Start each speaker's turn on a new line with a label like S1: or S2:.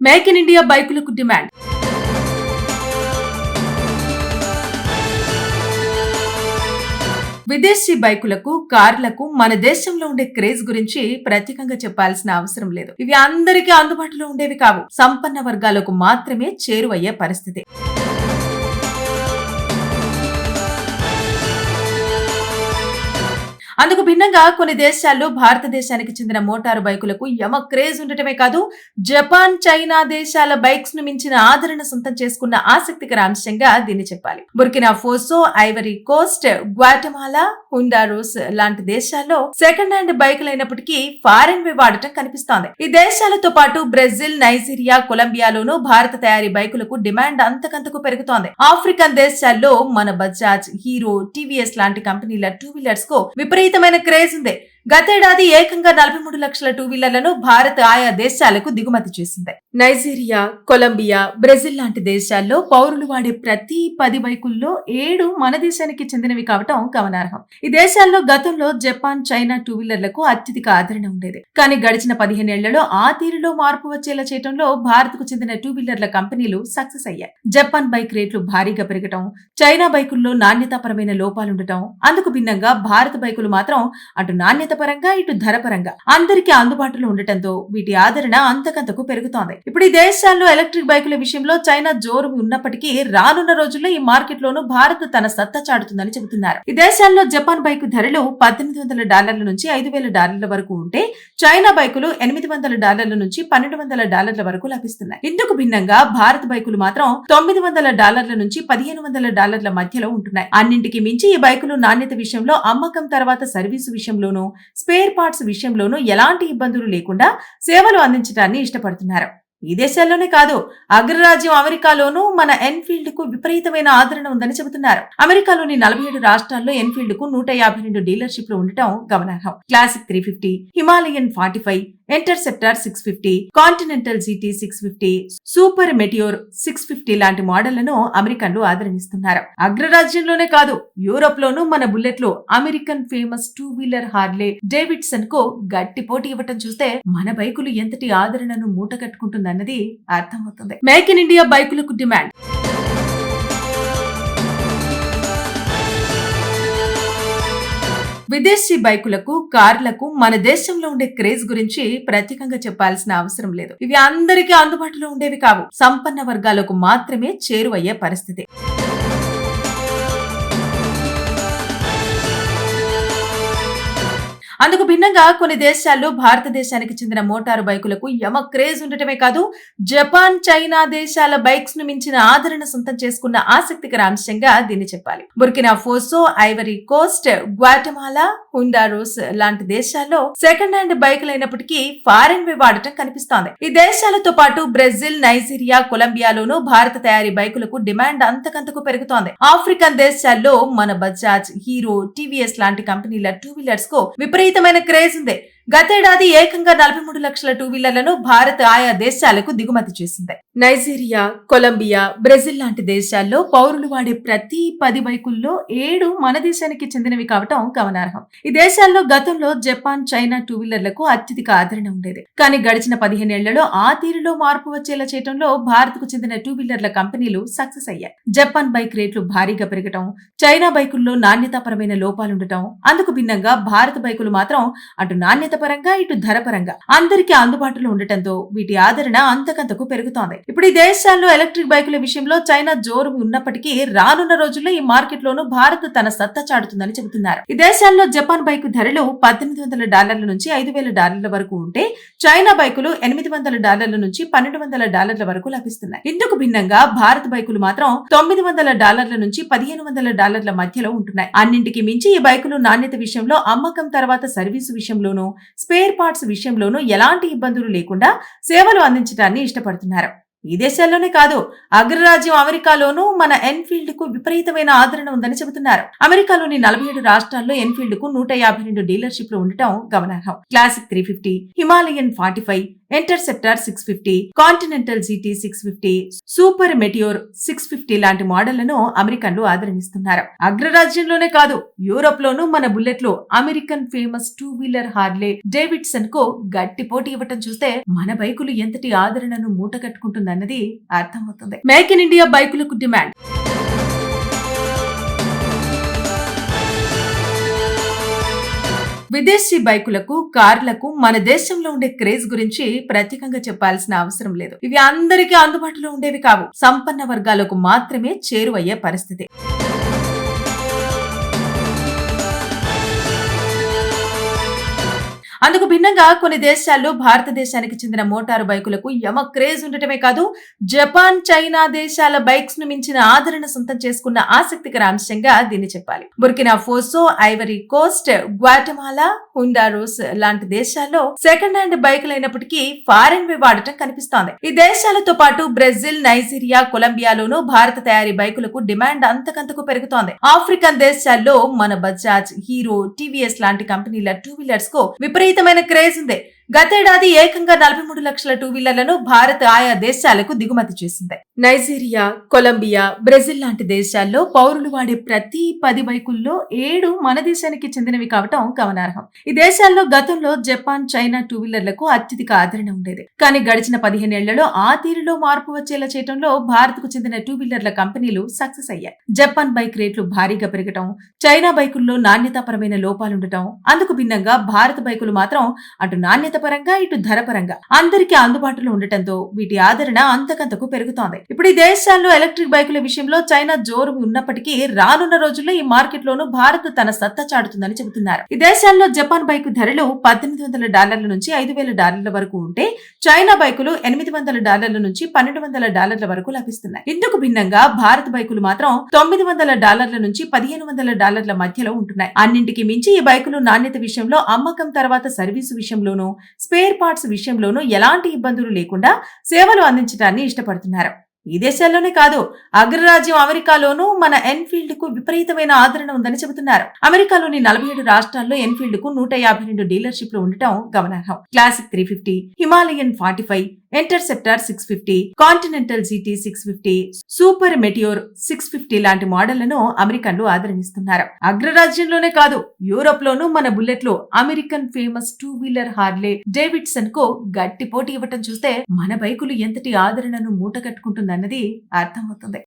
S1: Make in India బైకులకు demand. విదేశీ బైకులకు, కార్లకు మన దేశంలో ఉండే క్రేజ్ గురించి ప్రత్యేకంగా చెప్పాల్సిన అవసరం లేదు. ఇవి అందరికీ అందుబాటులో ఉండేవి కావు. సంపన్న వర్గాలకు మాత్రమే చేరువయ్యే పరిస్థితి. అందుకు భిన్నంగా కొన్ని దేశాల్లో భారతదేశానికి చెందిన మోటారు బైకులకు యమ క్రేజ్ ఉండటమే కాదు, జపాన్, చైనా దేశాల బైక్స్ ను మించిన ఆదరణ సొంతం చేసుకున్న ఆసక్తికర అంశంగా దీన్ని చెప్పాలి. Burkina Faso, Ivory Coast, Guatemala, Honduras లాంటి దేశాల్లో సెకండ్ హ్యాండ్ బైకులు అయినప్పటికీ ఫారెన్ వే వాడటం కనిపిస్తోంది. ఈ దేశాలతో పాటు బ్రెజిల్, నైజీరియా, కొలంబియాలోనూ భారత తయారీ బైకులకు డిమాండ్ అంతకంతకు పెరుగుతోంది. ఆఫ్రికన్ దేశాల్లో మన బజాజ్, హీరో, టీవీఎస్ లాంటి కంపెనీల టూ వీలర్స్ కు విపరీతమైన క్రేజ్ ఉంది. గతేడాది ఏకంగా 43 లక్షల టూ వీలర్లను భారత్ ఆయా దేశాలకు దిగుమతి చేసింది. నైజీరియా, కొలంబియా, బ్రెజిల్ లాంటి దేశాల్లో పౌరులు వాడే ప్రతి 10 బైకుల్లో 7 మన దేశానికి చెందినవి కావటం గమనార్హం. ఈ దేశాల్లో గతంలో జపాన్, చైనా టూ వీలర్లకు అత్యధిక ఆదరణ ఉండేది. కానీ గడిచిన 15 ఏళ్లలో ఆ తీరులో మార్పు వచ్చేలా చేయడంలో భారత్ కు చెందిన టూ వీలర్ల కంపెనీలు సక్సెస్ అయ్యాయి. జపాన్ బైక్ రేట్లు భారీగా పెరగటం, చైనా బైకుల్లో నాణ్యతాపరమైన లోపాలుండటం, అందుకు భిన్నంగా భారత బైకులు మాత్రం అటు నాణ్యత పరంగా, ఇటు ధర పరంగా అందరికీ అందుబాటులో ఉండటంతో వీటి ఆదరణ అంతకంతకు పెరుగుతోంది. ఇప్పుడు ఈ దేశాల్లో ఎలక్ట్రిక్ బైకుల విషయంలో చైనా జోరు ఉన్నప్పటికీ రానున్న రోజుల్లో ఈ మార్కెట్ లోనూ భారత్ తన సత్తా చాటుతుందని చెబుతున్నారు. ఈ దేశాల్లో జపాన్ బైకు ధరలు $1,800 నుంచి $5,000 వరకు ఉంటే, చైనా బైకులు $800 నుంచి $1,200 వరకు లభిస్తున్నాయి. ఇందుకు భిన్నంగా భారత బైకులు మాత్రం $900 నుంచి $1,500 మధ్యలో ఉంటున్నాయి. అన్నింటికి మించి ఈ బైకులు నాణ్యత విషయంలో, అమ్మకం తర్వాత సర్వీసు విషయంలోనూ, స్పేర్ పార్ట్స్ విషయంలోనూ ఎలాంటి ఇబ్బందులు లేకుండా సేవలు అందించడాన్ని ఇష్టపడుతున్నారు. ఈ దేశాల్లోనే కాదు, అగ్రరాజ్యం అమెరికాలోనూ మన ఎన్ఫీల్డ్ కు విపరీతమైన ఆదరణ ఉందని చెబుతున్నారు. అమెరికాలోని 47 రాష్ట్రాల్లో ఎన్ఫీల్డ్ కు 152 డీలర్షిప్లు ఉండటం గమనార్హం. Classic 350, Himalayan 45, interceptor 650, continental GT 650, super meteor 650 లాంటి మోడళ్లను అమెరికన్లు ఆదరణిస్తున్నారు. అగ్రరాజ్యంలోనే కాదు, యూరోప్ లోనూ మన బుల్లెట్లు American famous two wheeler Harley Davidson కు గట్టి పోటీ ఇవ్వటం చూస్తే మన బైకులు ఎంతటి ఆదరణను మూటగట్టుకుంటుందన్నది అర్థమవుతుంది. మేక్ ఇన్ ఇండియా బైకులకు డిమాండ్. విదేశీ బైకులకు, కార్లకు మన దేశంలో ఉండే క్రేజ్ గురించి ప్రత్యేకంగా చెప్పాల్సిన అవసరం లేదు. ఇవి అందరికీ అందుబాటులో ఉండేవి కావు. సంపన్న వర్గాలకు మాత్రమే చేరువయ్యే పరిస్థితి. అందుకు భిన్నంగా కొన్ని దేశాల్లో భారతదేశానికి చెందిన మోటారు బైకులకు యమ క్రేజ్ ఉండటమే కాదు, జపాన్, చైనా దేశాల బైక్స్ ను మించిన ఆదరణ సొంతం చేసుకున్న ఆసక్తికర అంశంగా దీన్ని చెప్పాలి. Burkina Faso, Ivory Coast, Guatemala, Honduras లాంటి దేశాల్లో సెకండ్ హ్యాండ్ బైకులు అయినప్పటికీ ఫారెన్ వే వాడటం కనిపిస్తోంది. ఈ దేశాలతో పాటు బ్రెజిల్, నైజీరియా, కొలంబియాలోనూ భారత తయారీ బైకులకు డిమాండ్ అంతకంతకు పెరుగుతోంది. ఆఫ్రికన్ దేశాల్లో మన బజాజ్, హీరో, టీవీఎస్ లాంటి కంపెనీల టూ వీలర్స్ కు విపరీతమైన క్రేజ్ ఉంది. గతేడాది ఏకంగా 43 లక్షల టూ వీలర్లను భారత్ ఆయా దేశాలకు దిగుమతి చేసింది. నైజీరియా, కొలంబియా, బ్రెజిల్ లాంటి దేశాల్లో పౌరులు వాడే ప్రతి 10 బైకుల్లో 7 మన దేశానికి చెందినవి కావటం గమనార్హం. ఈ దేశాల్లో గతంలో జపాన్, చైనా టూ వీలర్లకు అత్యధిక ఆదరణ ఉండేది. కానీ గడిచిన 15 ఏళ్లలో ఆ తీరులో మార్పు వచ్చేలా చేయడంలో భారత్ కు చెందిన టూ వీలర్ల కంపెనీలు సక్సెస్ అయ్యాయి. జపాన్ బైక్ రేట్లు భారీగా పెరగటం, చైనా బైకుల్లో నాణ్యతాపరమైన లోపాలుండటం, అందుకు భిన్నంగా భారత బైకులు మాత్రం అటు నాణ్యత పరంగా, ఇటు ధర పరంగా అందరికీ అందుబాటులో ఉండటంతో వీటి ఆదరణ అంతకంతకు పెరుగుతోంది. ఇప్పుడు ఈ దేశాల్లో ఎలక్ట్రిక్ బైకుల విషయంలో చైనా జోరు ఉన్నప్పటికీ రానున్న రోజుల్లో ఈ మార్కెట్ లోనూ భారత్ తన సత్తా చాటుతుందని చెబుతున్నారు. ఈ దేశాల్లో జపాన్ బైకు ధరలు $1,800 నుంచి $5,000 వరకు ఉంటే, చైనా బైకులు $800 నుంచి $1,200 వరకు లభిస్తున్నాయి. ఇందుకు భిన్నంగా భారత బైకులు మాత్రం $900 నుంచి $1,500 మధ్యలో ఉంటున్నాయి. అన్నింటికి మించి ఈ బైకులు నాణ్యత విషయంలో, అమ్మకం తర్వాత సర్వీసు విషయంలోనూ, స్పేర్ పార్ట్స్ విషయంలోనూ ఎలాంటి ఇబ్బందులు లేకుండా సేవలు అందించడాన్ని ఇష్టపడుతున్నారు. ఈ దేశాల్లోనే కాదు, అగ్రరాజ్యం అమెరికాలోనూ మన ఎన్ఫీల్డ్ కు విపరీతమైన ఆదరణ ఉందని చెబుతున్నారు. అమెరికాలోని 47 రాష్ట్రాల్లో ఎన్ఫీల్డ్ కు 152 డీలర్షిప్లు ఉండటం గమనార్హం. Classic 350, Himalayan 45, interceptor 650, continental GT 650, super meteor 650 లాంటి మోడళ్లను అమెరికన్లు ఆదరణిస్తున్నారు. అగ్రరాజ్యంలోనే కాదు, యూరోప్ లోనూ మన బుల్లెట్లు American famous two wheeler Harley Davidson కు గట్టి పోటీ ఇవ్వటం చూస్తే మన బైకులు ఎంతటి ఆదరణను మూట కట్టుకుంటుందన్నది అర్థమవుతుంది. మేక్ ఇన్ ఇండియా బైకులకు డిమాండ్. విదేశీ బైకులకు, కార్లకు మన దేశంలో ఉండే క్రేజ్ గురించి ప్రత్యేకంగా చెప్పాల్సిన అవసరం లేదు. ఇవి అందరికీ అందుబాటులో ఉండేవి కావు. సంపన్న వర్గాలకు మాత్రమే చేరువయ్యే పరిస్థితి. అందుకు భిన్నంగా కొన్ని దేశాల్లో భారతదేశానికి చెందిన మోటారు బైకులకు యమ క్రేజ్ ఉండటమే కాదు, జపాన్, చైనా దేశాల బైక్స్ ను మించిన ఆదరణ సొంతం చేసుకున్న ఆసక్తికర అంశంగా దీన్ని చెప్పాలి. Burkina Faso, Ivory Coast, Guatemala, Honduras లాంటి దేశాల్లో సెకండ్ హ్యాండ్ బైకులు అయినప్పటికీ ఫారెన్ వే వాడటం కనిపిస్తోంది. ఈ దేశాలతో పాటు బ్రెజిల్, నైజీరియా, కొలంబియాలోనూ భారత తయారీ బైకులకు డిమాండ్ అంతకంతకు పెరుగుతోంది. ఆఫ్రికన్ దేశాల్లో మన బజాజ్, హీరో, టీవీఎస్ లాంటి కంపెనీల టూ వీలర్స్ కు విపరీతమైన క్రేజ్ ఉంది. గతేడాది ఏకంగా 43 లక్షల టూ వీలర్లను భారత్ ఆయా దేశాలకు దిగుమతి చేసింది. నైజీరియా, కొలంబియా, బ్రెజిల్ లాంటి దేశాల్లో పౌరులు వాడే ప్రతి 10 బైకుల్లో 7 మన దేశానికి చెందినవి కావటం గమనార్హం. ఈ దేశాల్లో గతంలో జపాన్, చైనా టూ వీలర్లకు అత్యధిక ఆదరణ ఉండేది. కానీ గడిచిన 15 ఏళ్లలో ఆ తీరులో మార్పు వచ్చేలా చేయడంలో భారత్ కు చెందిన టూ వీలర్ల కంపెనీలు సక్సెస్ అయ్యాయి. జపాన్ బైక్ రేట్లు భారీగా పెరగటం, చైనా బైకుల్లో నాణ్యతాపరమైన లోపాలుండటం, అందుకు భిన్నంగా భారత బైకులు మాత్రం అటు నాణ్యత పరంగా, ఇటు ధర పరంగా అందరికీ అందుబాటులో ఉండటంతో వీటి ఆదరణ అంతకంతకు పెరుగుతోంది. ఇప్పుడు ఈ దేశాల్లో ఎలక్ట్రిక్ బైకుల విషయంలో చైనా జోరు ఉన్నప్పటికీ రానున్న రోజుల్లో ఈ మార్కెట్ లోనూ భారత్ తన సత్తా చాటుతుందని చెబుతున్నారు. ఈ దేశాల్లో జపాన్ బైకు ధరలు $1,800 నుంచి $5,000 వరకు ఉంటే, చైనా బైకులు $800 నుంచి $1,200 వరకు లభిస్తున్నాయి. ఇందుకు భిన్నంగా భారత బైకులు మాత్రం $900 నుంచి $1,500 మధ్యలో ఉంటున్నాయి. అన్నింటికి మించి ఈ బైకులు నాణ్యత విషయంలో, అమ్మకం తర్వాత సర్వీసు విషయంలోనూ, స్పేర్ పార్ట్స్ విషయంలోనూ ఎలాంటి ఇబ్బందులు లేకుండా సేవలు అందించడాన్ని ఇష్టపడుతున్నారు. ఈ దేశాల్లోనే కాదు, అగ్రరాజ్యం అమెరికాలోనూ మన ఎన్ఫీల్డ్ కు విపరీతమైన ఆదరణ ఉందని చెబుతున్నారు. అమెరికాలోని 47 రాష్ట్రాల్లో ఎన్ఫీల్డ్ కు 152 డీలర్షిప్లు ఉండటం గమనార్హం. Classic 350, Himalayan 45, interceptor 650, continental GT 650, super meteor 650 లాంటి మోడళ్లను అమెరికన్లు ఆదరణిస్తున్నారు. అగ్రరాజ్యంలోనే కాదు, యూరోప్ లోనూ మన బుల్లెట్లు American famous two wheeler Harley Davidson కు గట్టి పోటీ ఇవ్వటం చూస్తే మన బైకులు ఎంతటి ఆదరణను మూట కట్టుకుంటుందన్నది అర్థమవుతుంది.